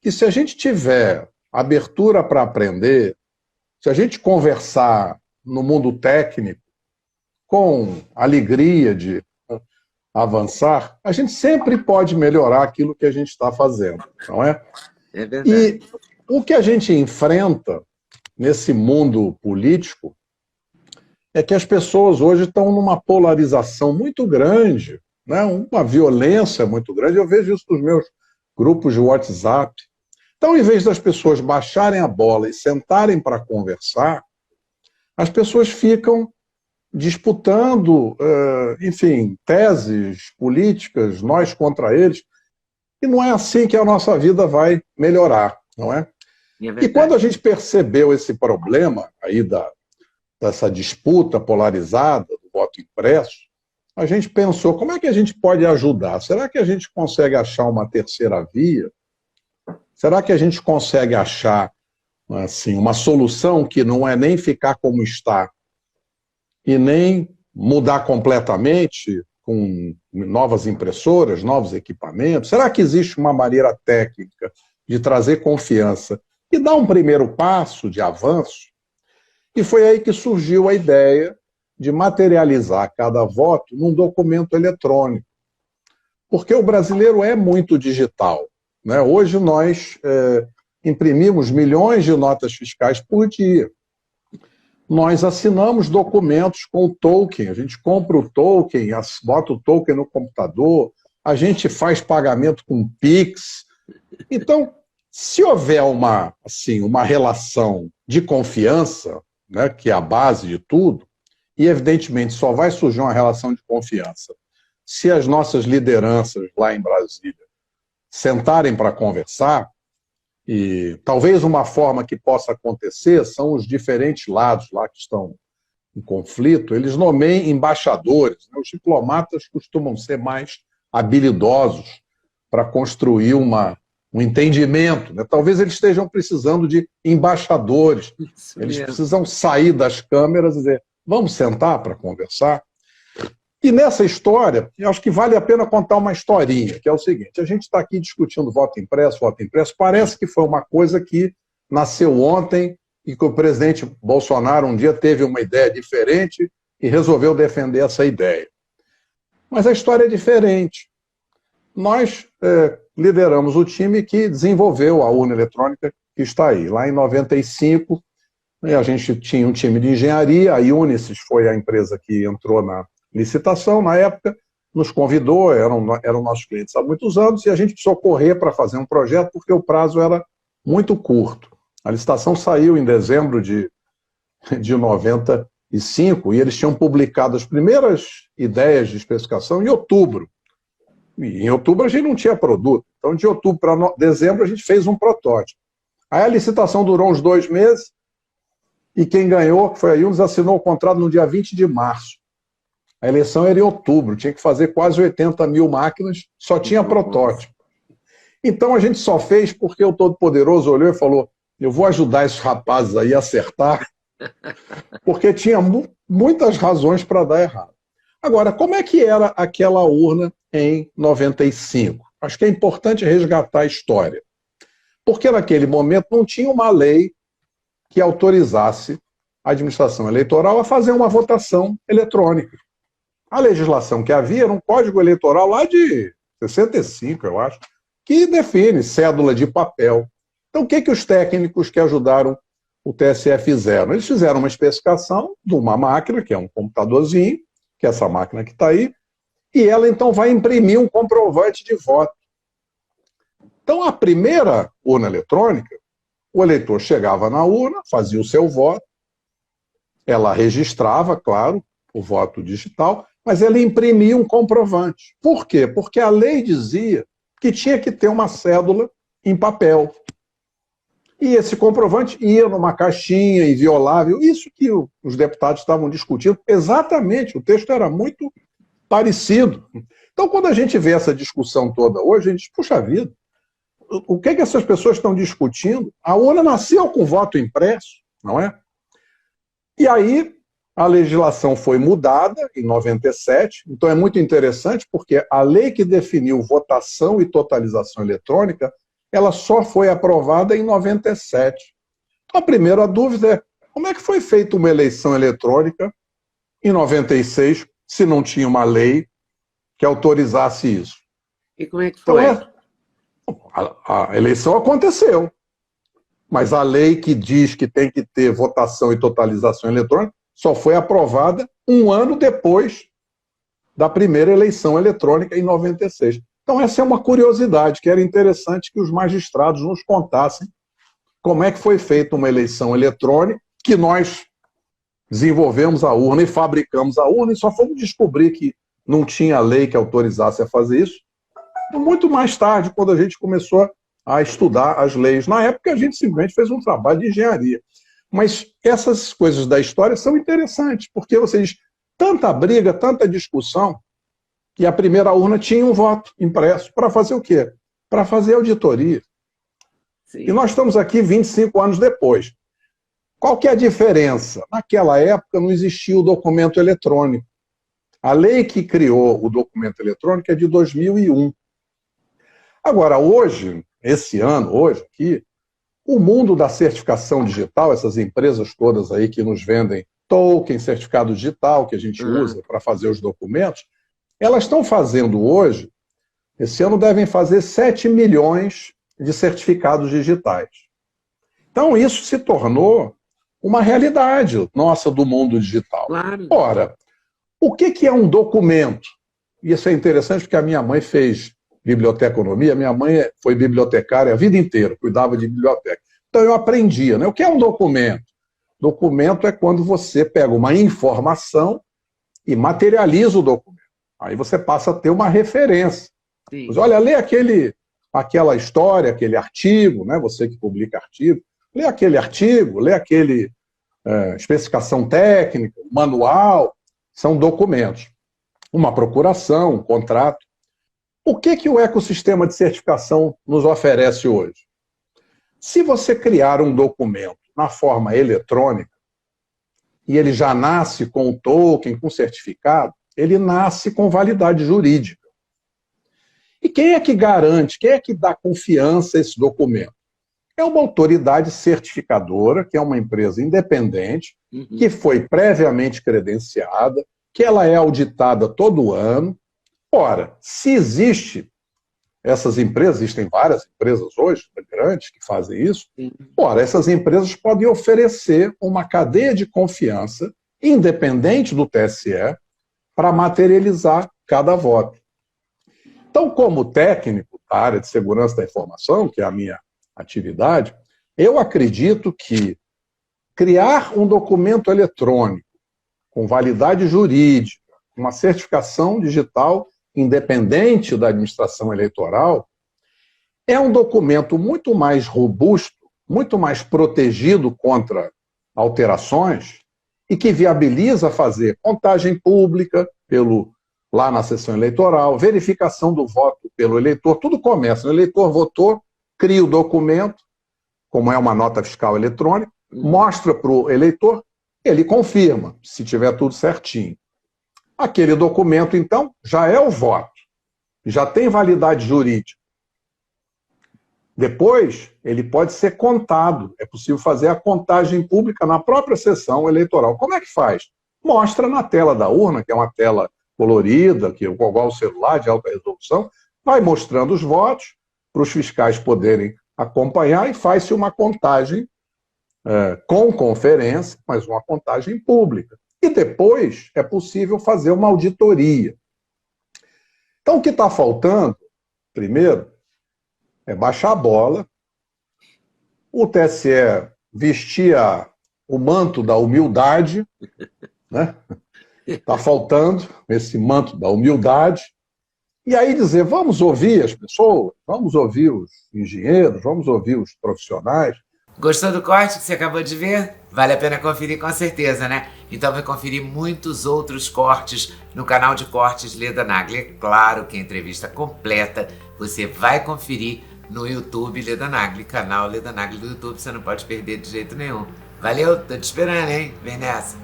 que se a gente tiver abertura para aprender, se a gente conversar no mundo técnico com alegria de avançar, a gente sempre pode melhorar aquilo que a gente está fazendo, não é? É verdade. E o que a gente enfrenta nesse mundo político é que as pessoas hoje estão numa polarização muito grande, né? Uma violência muito grande. Eu vejo isso nos meus grupos de WhatsApp. Então, em vez das pessoas baixarem a bola e sentarem para conversar, as pessoas ficam disputando, enfim, teses políticas, nós contra eles, e não é assim que a nossa vida vai melhorar, não é? E quando a gente percebeu esse problema aí dessa disputa polarizada do voto impresso, a gente pensou, como é que a gente pode ajudar? Será que a gente consegue achar uma terceira via? Será que a gente consegue achar assim, uma solução que não é nem ficar como está e nem mudar completamente com novas impressoras, novos equipamentos? Será que existe uma maneira técnica de trazer confiança e dar um primeiro passo de avanço? E foi aí que surgiu a ideia de materializar cada voto num documento eletrônico. Porque o brasileiro é muito digital, né? Hoje nós imprimimos milhões de notas fiscais por dia. Nós assinamos documentos com o token, a gente compra o token, bota o token no computador, a gente faz pagamento com Pix. Então, se houver uma relação de confiança, né, que é a base de tudo, e evidentemente só vai surgir uma relação de confiança se as nossas lideranças lá em Brasília sentarem para conversar, e talvez uma forma que possa acontecer são os diferentes lados lá que estão em conflito, eles nomeiem embaixadores, né? Os diplomatas costumam ser mais habilidosos para construir um entendimento, né? Talvez eles estejam precisando de embaixadores, eles precisam sair das câmeras e dizer, vamos sentar para conversar? E nessa história, eu acho que vale a pena contar uma historinha, que é o seguinte, a gente está aqui discutindo voto impresso, parece que foi uma coisa que nasceu ontem e que o presidente Bolsonaro um dia teve uma ideia diferente e resolveu defender essa ideia. Mas a história é diferente. Nós lideramos o time que desenvolveu a urna eletrônica que está aí. Lá em 95, a gente tinha um time de engenharia, a Unisys foi a empresa que entrou na licitação, na época, nos convidou, eram nossos clientes há muitos anos, e a gente precisou correr para fazer um projeto, porque o prazo era muito curto. A licitação saiu em dezembro de 95, e eles tinham publicado as primeiras ideias de especificação em outubro. E em outubro a gente não tinha produto. Então, de outubro para dezembro, a gente fez um protótipo. Aí a licitação durou uns 2 meses, e quem ganhou, que foi a Unisys, assinou o contrato no dia 20 de março. A eleição era em outubro, tinha que fazer quase 80 mil máquinas, só tinha protótipo. Então a gente só fez porque o Todo-Poderoso olhou e falou, eu vou ajudar esses rapazes aí a acertar, porque tinha muitas razões para dar errado. Agora, como é que era aquela urna em 95? Acho que é importante resgatar a história. Porque naquele momento não tinha uma lei que autorizasse a administração eleitoral a fazer uma votação eletrônica. A legislação que havia era um código eleitoral lá de 65, eu acho, que define cédula de papel. Então, o que os técnicos que ajudaram o TSE fizeram? Eles fizeram uma especificação de uma máquina, que é um computadorzinho, que é essa máquina que está aí, e ela, então, vai imprimir um comprovante de voto. Então, a primeira urna eletrônica, o eleitor chegava na urna, fazia o seu voto, ela registrava, claro, o voto digital, mas ela imprimia um comprovante. Por quê? Porque a lei dizia que tinha que ter uma cédula em papel. E esse comprovante ia numa caixinha inviolável. Isso que os deputados estavam discutindo. Exatamente, o texto era muito parecido. Então, quando a gente vê essa discussão toda hoje, a gente diz, puxa vida, o que essas pessoas estão discutindo? A urna nasceu com voto impresso, não é? E aí, a legislação foi mudada em 97, então é muito interessante porque a lei que definiu votação e totalização eletrônica, ela só foi aprovada em 97. Então, a primeira dúvida é, como é que foi feita uma eleição eletrônica em 96, se não tinha uma lei que autorizasse isso? E como é que foi? Então, a eleição aconteceu, mas a lei que diz que tem que ter votação e totalização eletrônica só foi aprovada um ano depois da primeira eleição eletrônica, em 96. Então, essa é uma curiosidade, que era interessante que os magistrados nos contassem como é que foi feita uma eleição eletrônica, que nós desenvolvemos a urna e fabricamos a urna, e só fomos descobrir que não tinha lei que autorizasse a fazer isso muito mais tarde, quando a gente começou a estudar as leis. Na época, a gente simplesmente fez um trabalho de engenharia. Mas essas coisas da história são interessantes, porque você diz, tanta briga, tanta discussão, e a primeira urna tinha um voto impresso. Para fazer o quê? Para fazer auditoria. Sim. E nós estamos aqui 25 anos depois. Qual que é a diferença? Naquela época não existia o documento eletrônico. A lei que criou o documento eletrônico é de 2001. Agora, hoje, esse ano, hoje aqui, o mundo da certificação digital, essas empresas todas aí que nos vendem token, certificado digital, que a gente usa para fazer os documentos, elas estão fazendo hoje, esse ano devem fazer 7 milhões de certificados digitais. Então, isso se tornou uma realidade nossa do mundo digital. Claro. Ora, o que é um documento? E isso é interessante porque a minha mãe fez biblioteconomia, minha mãe foi bibliotecária a vida inteira, cuidava de biblioteca. Então eu aprendia, né? O que é um documento? Documento é quando você pega uma informação e materializa o documento. Aí você passa a ter uma referência. Mas, olha, lê aquela história, aquele artigo, né? Você que publica artigo, lê aquele artigo, lê aquele especificação técnica, manual, são documentos. Uma procuração, um contrato. O que o ecossistema de certificação nos oferece hoje? Se você criar um documento na forma eletrônica, e ele já nasce com o token, com o certificado, ele nasce com validade jurídica. E quem é que garante, quem é que dá confiança a esse documento? É uma autoridade certificadora, que é uma empresa independente, que foi previamente credenciada, que ela é auditada todo ano. Ora, se existe essas empresas, existem várias empresas hoje, grandes, que fazem isso, ora, essas empresas podem oferecer uma cadeia de confiança, independente do TSE, para materializar cada voto. Então, como técnico da área de segurança da informação, que é a minha atividade, eu acredito que criar um documento eletrônico com validade jurídica, uma certificação digital independente da administração eleitoral, é um documento muito mais robusto, muito mais protegido contra alterações e que viabiliza fazer contagem pública lá na sessão eleitoral, verificação do voto pelo eleitor, tudo começa. O eleitor votou, cria o documento, como é uma nota fiscal eletrônica, mostra para o eleitor, ele confirma, se tiver tudo certinho. Aquele documento, então, já é o voto, já tem validade jurídica. Depois, ele pode ser contado, é possível fazer a contagem pública na própria sessão eleitoral. Como é que faz? Mostra na tela da urna, que é uma tela colorida, que é igual ao celular, de alta resolução, vai mostrando os votos para os fiscais poderem acompanhar e faz-se uma contagem com conferência, mas uma contagem pública. E depois é possível fazer uma auditoria. Então, o que está faltando, primeiro, é baixar a bola. O TSE vestia o manto da humildade, né? Está faltando esse manto da humildade. E aí dizer, vamos ouvir as pessoas, vamos ouvir os engenheiros, vamos ouvir os profissionais. Gostou do corte que você acabou de ver? Vale a pena conferir com certeza, né? Então vai conferir muitos outros cortes no canal de cortes Leda Nagli. É claro que a entrevista completa você vai conferir no YouTube Leda Nagli, canal Leda Nagli do YouTube, você não pode perder de jeito nenhum. Valeu, tô te esperando, hein? Vem nessa!